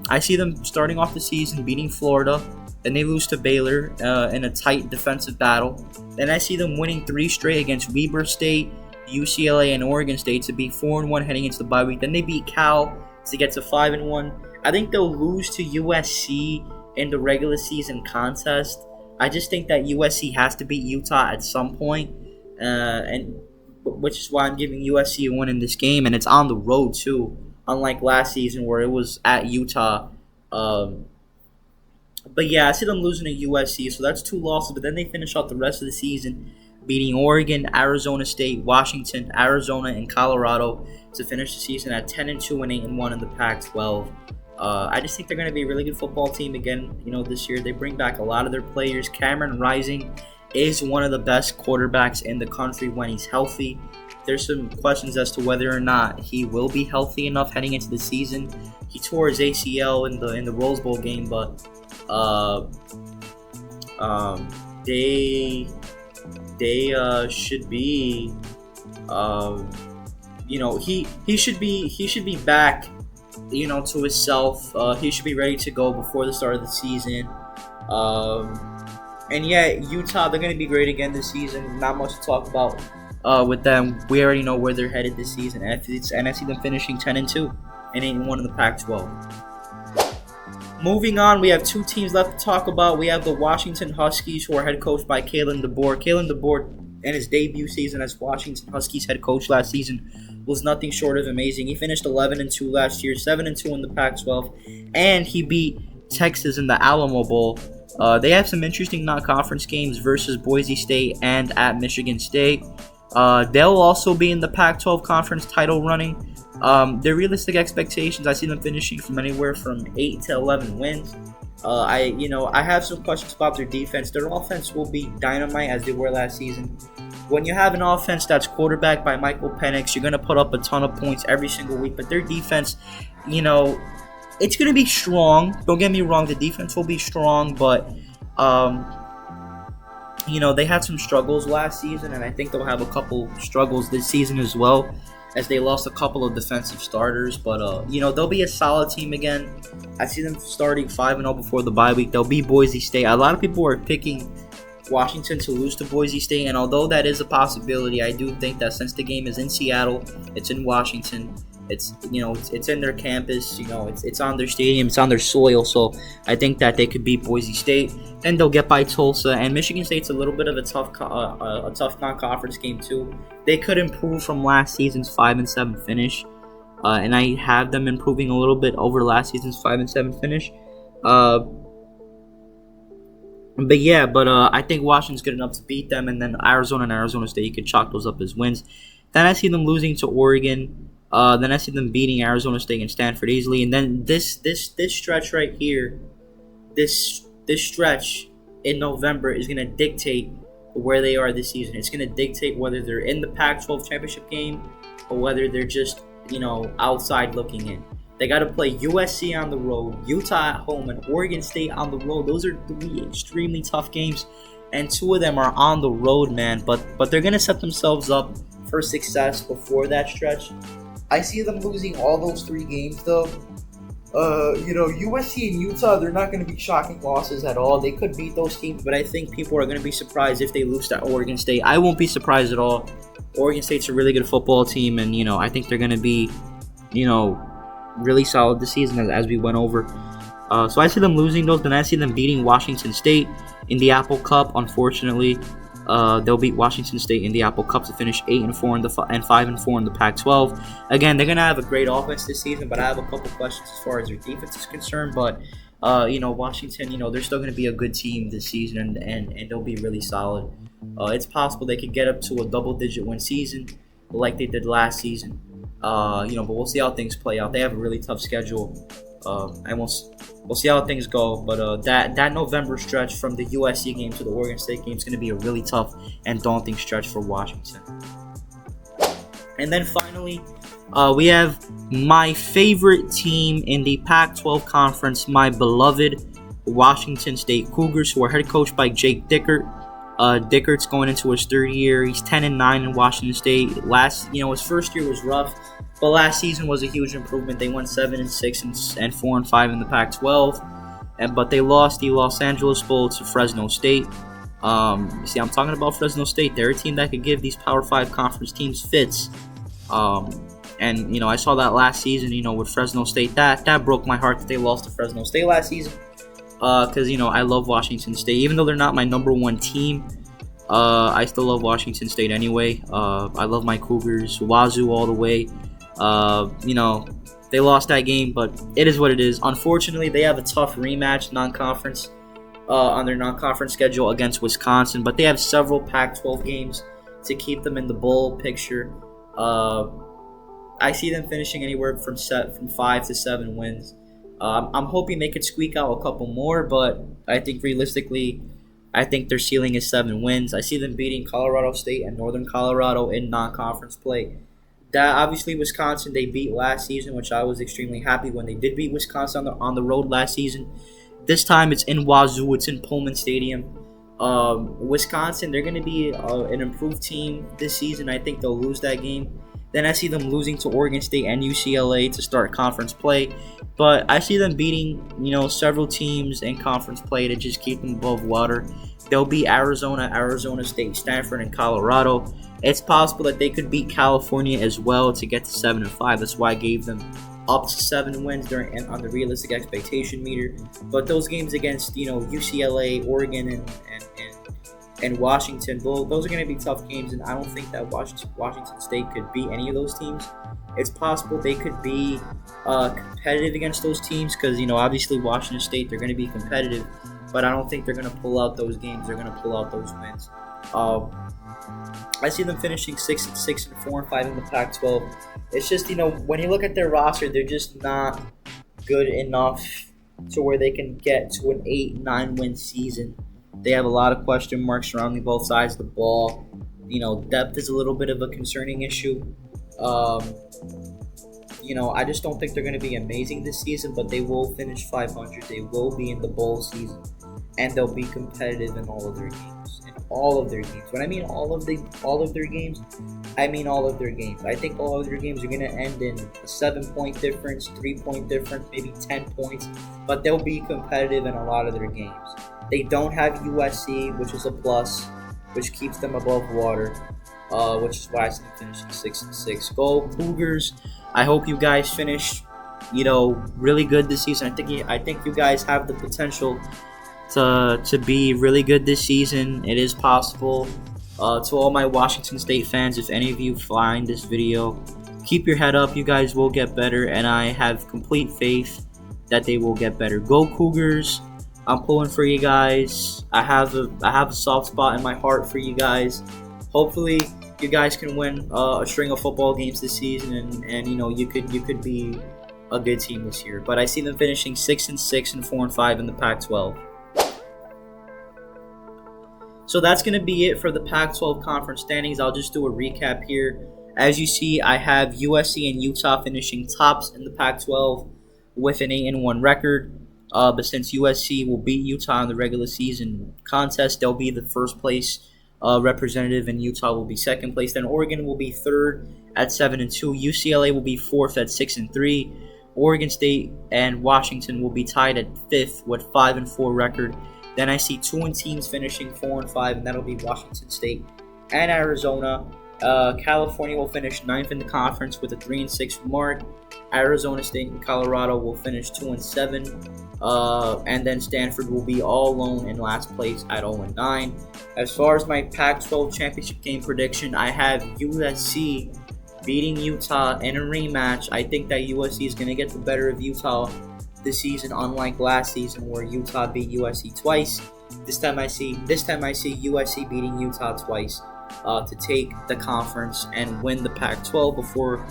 Speaker 1: I see them starting off the season beating Florida, and they lose to Baylor in a tight defensive battle. Then I see them winning 3 straight against Weber State, UCLA, and Oregon State to be 4-1 heading into the bye week. Then they beat Cal to get to 5-1. I think they'll lose to USC in the regular season contest. I just think that USC has to beat Utah at some point, and which is why I'm giving USC a win in this game, and it's on the road too, unlike last season where it was at Utah. But yeah, I see them losing to USC, so that's 2 losses. But then they finish out the rest of the season beating Oregon, Arizona State, Washington, Arizona, and Colorado to finish the season at 10-2 and 8-1 in the Pac-12. I just think they're going to be a really good football team again. This year they bring back a lot of their players. Cameron Rising is one of the best quarterbacks in the country when he's healthy. There's some questions as to whether or not he will be healthy enough heading into the season. He tore his ACL in the Rose Bowl game, but they should be he should be back to himself. He should be ready to go before the start of the season. And yeah, Utah, they're going to be great again this season. Not much to talk about with them. We already know where they're headed this season, and I see them finishing 10-2 and 8-1 in the Pac-12. Moving on, we have 2 teams left to talk about. We have the Washington Huskies, who are head coached by Kalen DeBoer. Kalen DeBoer, in his debut season as Washington Huskies head coach last season, was nothing short of amazing. He finished 11-2 last year, 7-2 in the Pac-12, and he beat Texas in the Alamo Bowl. They have some interesting non-conference games versus Boise State and at Michigan State. They'll also be in the Pac-12 conference title running. Their realistic expectations, I see them finishing from anywhere from 8 to 11 wins. I have some questions about their defense. Their offense will be dynamite as they were last season. When you have an offense that's quarterbacked by Michael Penix, you're going to put up a ton of points every single week. But their defense, it's going to be strong. Don't get me wrong, the defense will be strong. But, they had some struggles last season, and I think they'll have a couple struggles this season as well, as they lost a couple of defensive starters. But, they'll be a solid team again. I see them starting 5-0 before the bye week. They'll beat Boise State. A lot of people are picking Washington to lose to Boise State, and although that is a possibility, I do think that since the game is in Seattle, it's in Washington, it's in their campus, it's on their stadium, it's on their soil, so I think that they could beat Boise State. Then they'll get by Tulsa, and Michigan State's a little bit of a tough non-conference game too. They could improve from last season's 5-7 finish, and I have them improving a little bit over last season's 5-7 finish. But I think Washington's good enough to beat them, and then Arizona and Arizona State, you could chalk those up as wins. Then I see them losing to Oregon. Then I see them beating Arizona State and Stanford easily, and then this stretch right here, this stretch in November is going to dictate where they are this season. It's going to dictate whether they're in the Pac-12 championship game or whether they're just outside looking in. They got to play USC on the road, Utah at home, and Oregon State on the road. Those are 3 extremely tough games, and 2 of them are on the road, man. But they're going to set themselves up for success before that stretch. I see them losing all those 3 games, though. USC and Utah, they're not going to be shocking losses at all. They could beat those teams, but I think people are going to be surprised if they lose to Oregon State. I won't be surprised at all. Oregon State's a really good football team, and, I think they're going to be, really solid this season as we went over. So I see them losing those, then I see them beating Washington State in the Apple Cup. Unfortunately, they'll beat Washington State in the Apple Cup to finish 8-4 and 5-4 in the Pac-12. Again, they're gonna have a great offense this season, but I have a couple questions as far as their defense is concerned. But Washington, they're still gonna be a good team this season, and they'll be really solid. It's possible they could get up to a double-digit win season like they did last season. But we'll see how things play out. They have a really tough schedule, and we'll see how things go. But that November stretch from the USC game to the Oregon State game is going to be a really tough and daunting stretch for Washington. And then finally, we have my favorite team in the Pac-12 conference, my beloved Washington State Cougars, who are head coached by Jake Dickert. Dickert's going into his third year. He's 10-9 in Washington State. His first year was rough, but last season was a huge improvement. They went 7-6 and 4-5 in the Pac-12, but they lost the Los Angeles Bowl to Fresno State. I'm talking about Fresno State. They're a team that could give these Power 5 conference teams fits. And I saw that last season, with Fresno State. That broke my heart that they lost to Fresno State last season. Because, I love Washington State. Even though they're not my number one team, I still love Washington State anyway. I love my Cougars. Wazoo all the way. They lost that game, but it is what it is. Unfortunately, they have a tough rematch non-conference on their non-conference schedule against Wisconsin, but they have several Pac-12 games to keep them in the bowl picture. I see them finishing anywhere from 5 to 7 wins. I'm hoping they could squeak out a couple more, but I think realistically, their ceiling is 7 wins. I see them beating Colorado State and Northern Colorado in non-conference play. That obviously Wisconsin they beat last season, which I was extremely happy when they did beat Wisconsin on the road last season. This time it's in Wazoo, it's in Pullman Stadium. Wisconsin, they're going to be an improved team this season. I think they'll lose that game. Then I see them losing to Oregon State and UCLA to start conference play. But I see them beating, several teams in conference play to just keep them above water. They'll beat Arizona, Arizona State, Stanford, and Colorado. It's possible that they could beat California as well to get to 7-5. That's why I gave them up to 7 wins on the realistic expectation meter. But those games against, UCLA, Oregon, and Washington, those are going to be tough games, and I don't think that Washington State could beat any of those teams. It's possible they could be competitive against those teams because, obviously Washington State, they're going to be competitive, but I don't think they're going to pull out those games. They're going to pull out those wins. I see them finishing 6-6 and 4-5 in the Pac-12. It's just, when you look at their roster, they're just not good enough to where they can get to an 8-9 win season. They have a lot of question marks surrounding both sides of the ball. Depth is a little bit of a concerning issue. I just don't think they're going to be amazing this season, but they will finish 500. They will be in the bowl season, and they'll be competitive in all of their games. When I mean all of their games, I mean all of their games. I think all of their games are going to end in a 7-point difference, 3-point difference, maybe 10 points, but they'll be competitive in a lot of their games. They don't have USC, which is a plus, which keeps them above water, which is why I see them finishing 6-6. Go Cougars! I hope you guys finish, really good this season. I think you guys have the potential to be really good this season. It is possible. To all my Washington State fans, if any of you find this video, keep your head up. You guys will get better, and I have complete faith that they will get better. Go Cougars! I'm pulling for you guys. I have a soft spot in my heart for you guys. Hopefully, you guys can win a string of football games this season, and you could be a good team this year. But I see them finishing 6-6 and 4-5 in the Pac-12. So that's going to be it for the Pac-12 conference standings. I'll just do a recap here. As you see, I have USC and Utah finishing tops in the Pac-12 with an 8-1 record. But since USC will beat Utah in the regular season contest, they'll be the first place representative, and Utah will be second place. Then Oregon will be third at 7-2. UCLA will be fourth at 6-3. Oregon State and Washington will be tied at fifth with 5-4 record. Then I see 2 teams finishing 4-5, and that'll be Washington State and Arizona. California will finish 9th in the conference with a 3-6 mark. Arizona State and Colorado will finish 2-7. And then Stanford will be all alone in last place at 0-9. As far as my Pac-12 championship game prediction, I have USC beating Utah in a rematch. I think that USC is going to get the better of Utah this season, unlike last season where Utah beat USC twice. This time I see USC beating Utah twice to take the conference and win the Pac-12 before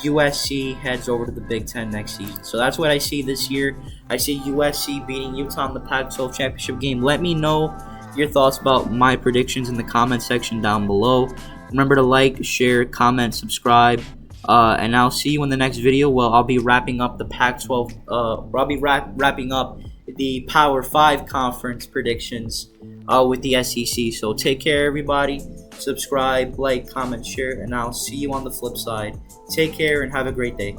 Speaker 1: USC heads over to the Big Ten next season. So that's what I see this year. I see USC beating Utah in the Pac-12 championship game. Let me know your thoughts about my predictions in the comment section down below. Remember to like, share, comment, subscribe, and I'll see you in the next video. Well, I'll be wrapping up the Pac-12. I'll be wrapping up the Power 5 conference predictions with the SEC. So take care, everybody. Subscribe, like, comment, share, and I'll see you on the flip side. Take care and have a great day.